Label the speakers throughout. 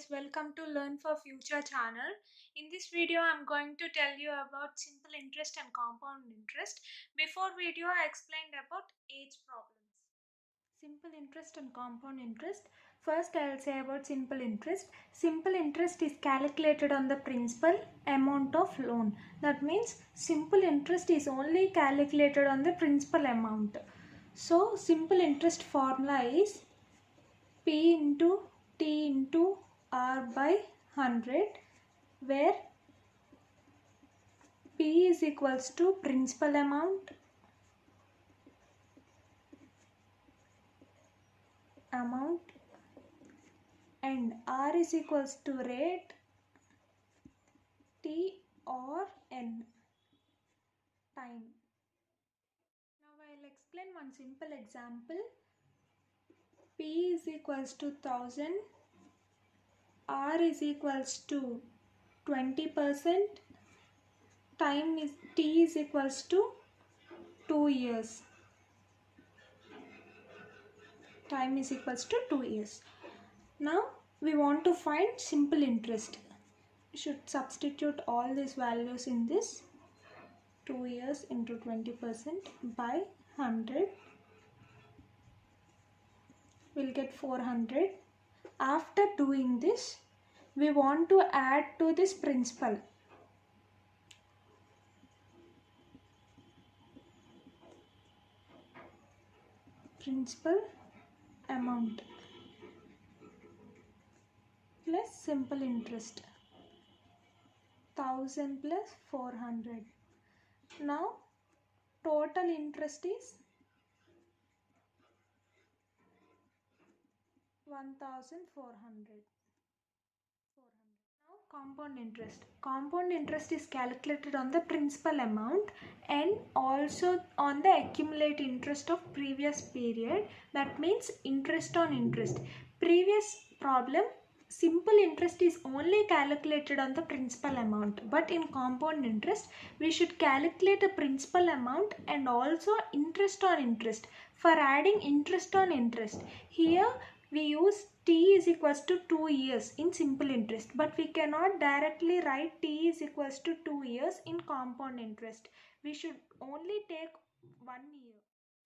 Speaker 1: guys, welcome to Learn for Future channel. In this video I'm going to tell you about simple interest and compound interest. Before video I explained about age problems. Simple interest and compound interest. First I will say about simple interest. Simple interest is calculated on the principal amount of loan. That means simple interest is only calculated on the principal amount. So simple interest formula is P into T into R by 100, where P is equals to principal amount and R is equals to rate, T or N, time. Now I will explain one simple example. P is equals to 1000, R is equals to 20%, T is equals to 2 years. Time is equals to 2 years. Now we want to find simple interest. We should substitute all these values in this. 2 years into 20% by 100. We'll get 400. After doing this, we want to add to this principal. Principal amount plus simple interest. 1000 plus 400. Now total interest is 1400. Now compound interest. Compound interest is calculated on the principal amount and also on the accumulate interest of previous period. That means interest on interest. Previous problem, simple interest is only calculated on the principal amount, but in compound interest we should calculate the principal amount and also interest on interest. For adding interest on interest, here we use T is equals to 2 years in simple interest, but we cannot directly write T is equals to 2 years in compound interest. We should only take 1 year.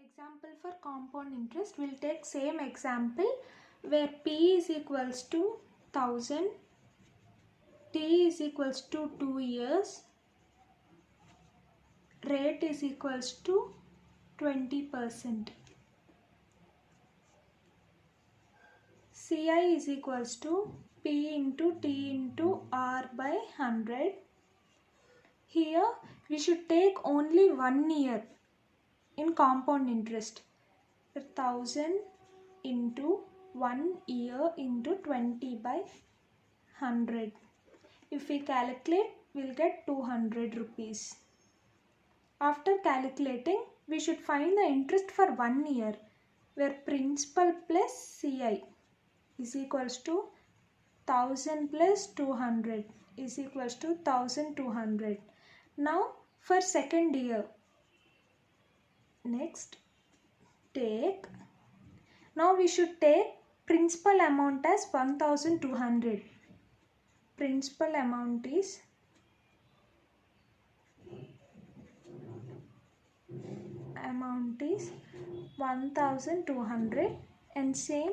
Speaker 1: Example for compound interest, we'll take same example where P is equals to 1000, T is equals to 2 years, rate is equals to 20%. CI is equals to P into T into R by 100. Here we should take only 1 year in compound interest. 1000 into 1 year into 20 by 100. If we calculate, we'll get 200 rupees. After calculating, we should find the interest for 1 year, where principal plus CI is equals to 1000 plus 200 is equals to 1200. Now for second year, next take, now we should take principal amount as 1200. Principal amount is amount is 1200 and same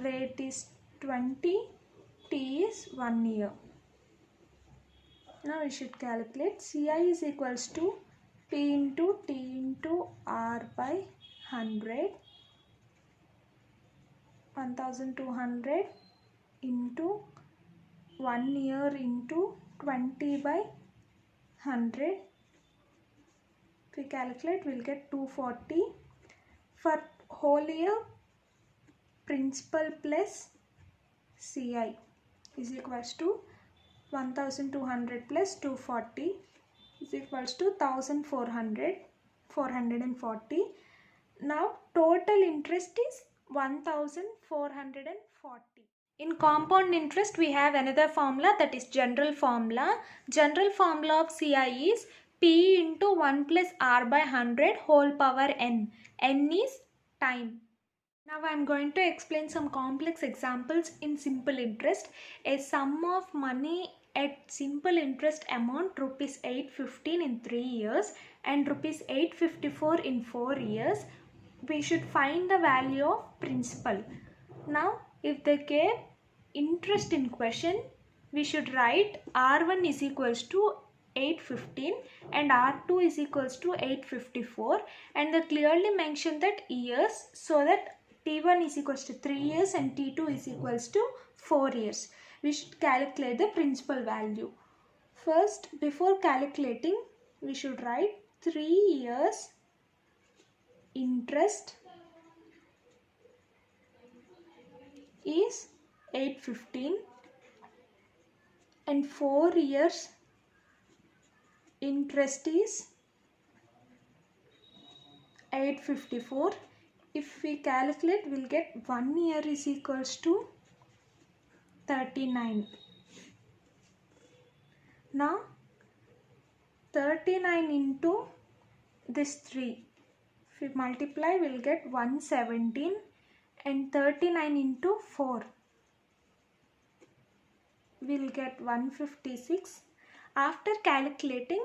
Speaker 1: rate is 20, T is 1 year. Now we should calculate. CI is equals to P into T into R by 100. 1200 into 1 year into 20 by 100. If we calculate, we'll get 240. For whole year, principal plus CI is equals to 1200 plus 240 is equals to 440. Now total interest is 1440. In compound interest we have another formula, that is general formula. General formula of CI is P into 1 plus R by 100 whole power N. N is time. Now I am going to explain some complex examples in simple interest. A sum of money at simple interest amount rupees 815 in 3 years and rupees 854 in 4 years. We should find the value of principal. Now if they gave interest in question, we should write R1 is equals to 815 and R2 is equals to 854, and they clearly mention that years, so that T1 is equals to 3 years and T2 is equals to 4 years. We should calculate the principal value. First, before calculating, we should write 3 years interest is 815 and 4 years interest is 854. If we calculate, we'll get 1 year is equals to 39. Now 39 into this 3. If we multiply, we'll get 117, and 39 into 4. We'll get 156. After calculating,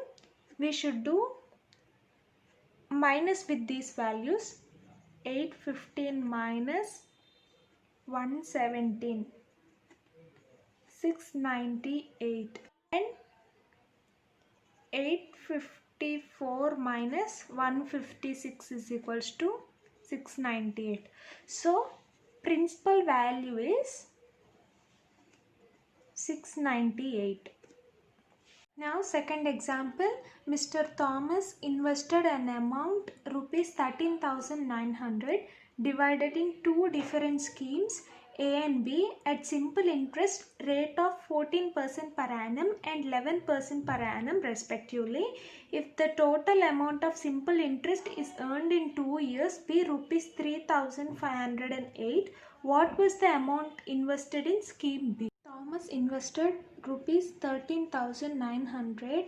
Speaker 1: we should do minus with these values. 815 minus 117, 698, and 854 minus 156 is equals to 698. So principal value is 698. Now second example, Mr. Thomas invested an amount rupees 13,900 divided in two different schemes A and B at simple interest rate of 14% per annum and 11% per annum respectively. If the total amount of simple interest is earned in 2 years be rupees 3,508, what was the amount invested in scheme B? Thomas invested rupees 13,900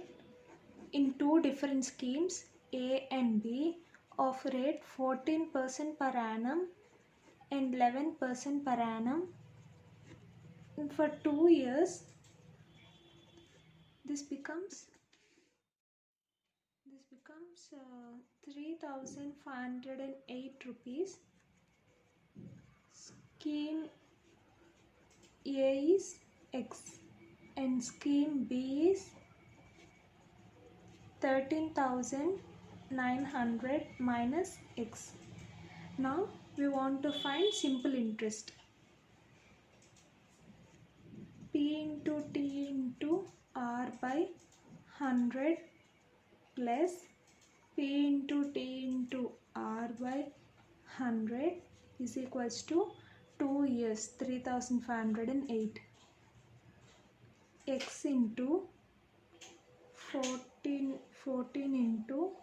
Speaker 1: in two different schemes A and B of rate 14% per annum and 11% per annum. And for 2 years, this becomes 3,508 rupees. Scheme A is X and scheme B is 13,900 minus X. Now we want to find simple interest. P into T into R by 100 plus P into T into R by 100 is equals to 2 years 3,508. X into 14 into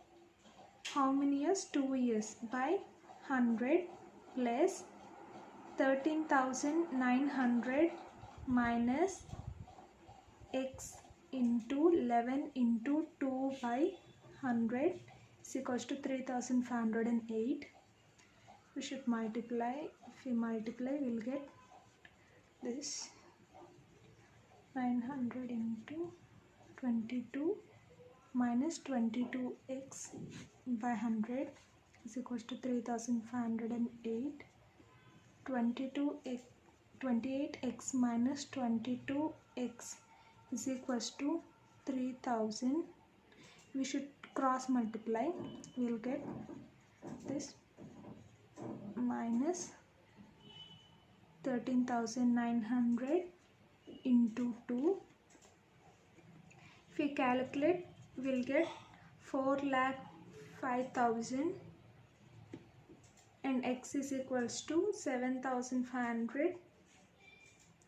Speaker 1: how many years? 2 years by 100 plus 13,900 minus X into 11 into 2 by 100 is equals to 3,508. We should multiply. If we multiply, we'll get this 900 into 22 minus 22x by 100 is equals to 3,508. 28x minus 22x is equals to 3,000. We should cross multiply. We'll get this minus 13,900 into 2. If we calculate, we'll get 4,05,000 and X is equals to 7,500.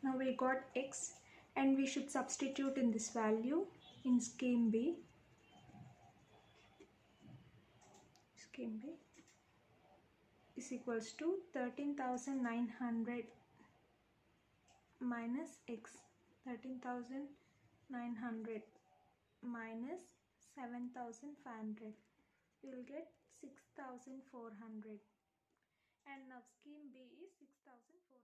Speaker 1: Now we got X and we should substitute in this value in scheme B. Scheme B is equals to 13,900 minus X. 13,900 minus 7,500. We will get 6,400. and now scheme B is 6,400.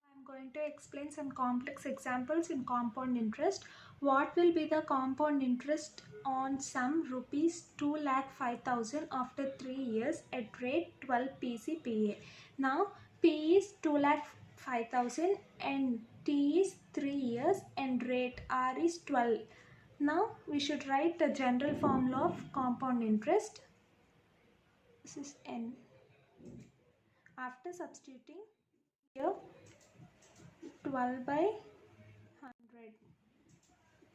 Speaker 1: I'm going to explain some complex examples in compound interest. What will be the compound interest on sum rupees 2,05,000 after 3 years at rate 12 PCPA? Now P is 2,05,000 and T is 3 years and rate R is 12. Now we should write the general formula of compound interest. This is N. After substituting here 12 by 100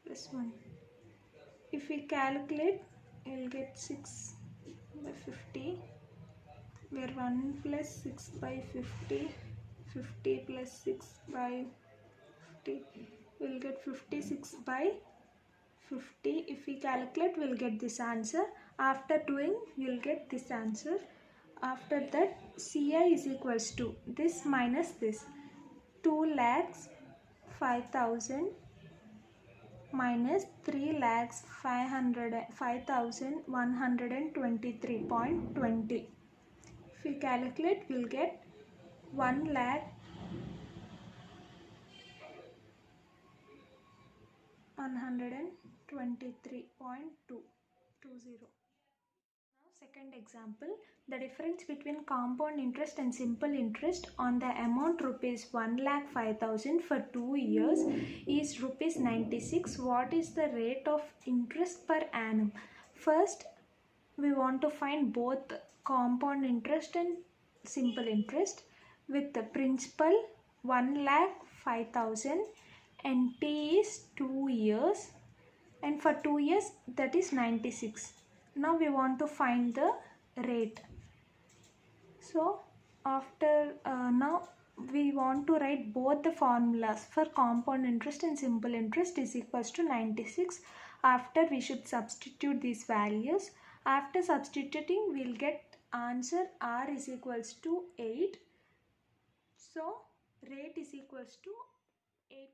Speaker 1: plus 1. If we calculate, we'll get 6 by 50, where 1 plus 6 by 50, 50 plus 6 by 50, we'll get 56 by 50. If we calculate, we'll get this answer. After doing, you'll get this answer. After that, CI is equals to this minus this. 2,05,000 minus 3,05,123.20. If we calculate, we'll get 1,123.220. Now second example, the difference between compound interest and simple interest on the amount rupees 1,05,000 for 2 years is rupees 96. What is the rate of interest per annum? First, we want to find both compound interest and simple interest with the principal 1,05,000 and T is 2 years, and for 2 years that is 96. Now we want to find the rate. So after now we want to write both the formulas for compound interest and simple interest is equals to 96. After we should substitute these values. After substituting, we'll get answer R is equals to 8. So rate is equals to 8%.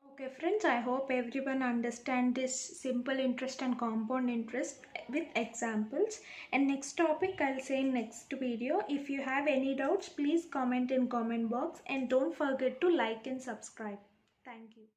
Speaker 1: Okay friends, I hope everyone understand this simple interest and compound interest with examples. And next topic I'll say in next video. If you have any doubts, please comment in comment box and don't forget to like and subscribe. Thank you.